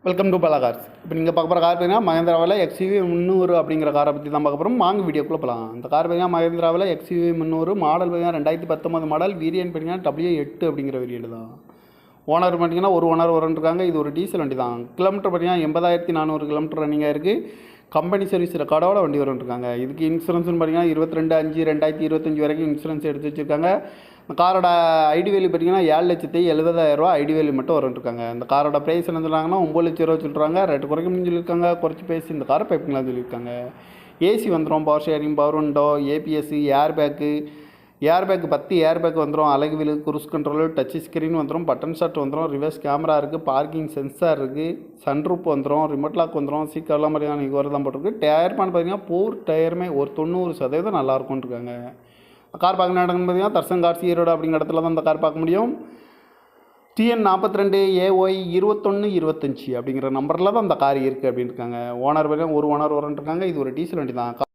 Welcome to பலா cars. இப்போ நீங்கள் பார்க்க போகிற கார் பார்த்தீங்கன்னா மஹேந்திராவில் XUV 300 அப்படிங்கிற காரை பற்றி தான் பார்க்க போகிறோம். வாங்க வீடியோக்குள்ளே போகலாம். இந்த கார் பார்த்தீங்கன்னா மஹேந்திராவில் XUV 300 மாடல் பார்த்தீங்கன்னா 2019 மாடல். வேரியன்ட் பார்த்தீங்கன்னா W8 அப்படிங்கிற வேரியன்ட் தான். ஓனர் பார்த்தீங்கன்னா ஒரு ஓனர் வரன்ட்ருக்காங்க. இது ஒரு டீசல் வண்டி தான். கிலோமீட்டர் பார்த்தீங்கன்னா 80,400 கிலோமீட்டர் ரன்னிங்காக இருக்குது. கம்பெனி சர்வீஸ் ரெக்கார்டோட வண்டி வரன்ட்ருக்காங்க. இதுக்கு இன்சூரன்ஸ்னு பார்த்தீங்கன்னா 22/5/2025 வரைக்கும் இன்சூரன்ஸ் எடுத்து வச்சுருக்காங்க. இந்த காரோட ஐடி வேல்யூ பார்த்தீங்கன்னா 7,70,000 ரூபா ஐடி வேல்யூ மட்டும் வரும்ன்ருக்காங்க. இந்த காரோட ப்ரைஸ் என்ன சொல்கிறாங்கன்னா 9 லட்ச ரூபா சொல்கிறாங்க. ரேட்டு குறைக்கணும்னு சொல்லியிருக்காங்க. குறைச்சி பேசி இந்த காரை பைப்பிங்களாம் சொல்லியிருக்காங்க. ஏசி வந்துடும், power steering, power window, ABS, air bag 10 air bag வந்துடும், அழகு wheel, cruise control, touch screen வந்துடும், பட்டன் ஷாட் வந்துடும், ரிவர்ஸ் கேமரா இருக்குது, பார்க்கிங் சென்சார் இருக்குது, சன்ரூப் வந்துடும், ரிமோட் லாக் வந்துடும், சீக்கெல்லாம் பார்த்தீங்கன்னா நீங்கள் தான் போட்டிருக்கு. டயர் பான் பார்த்தீங்கன்னா 4 டயருமே ஒரு 90% நல்லாயிருக்கும்னு இருக்காங்க. கார் பார்க்க நடக்குன்னு பார்த்தீங்கன்னா தர்சன் கார்ஸ் ஈரோடு அப்படிங்கிற இடத்துல தான் இந்த கார் பார்க்க முடியும். TN 42 AY 2125 அப்படிங்கிற நம்பரில் தான் இந்த கார் இருக்குது அப்படின்னு இருக்காங்க. ஓனர் பார்த்தீங்கன்னா ஒரு ஓனர் வரன்ட்ருக்காங்க. இது ஒரு டீசல் வண்டி தான்.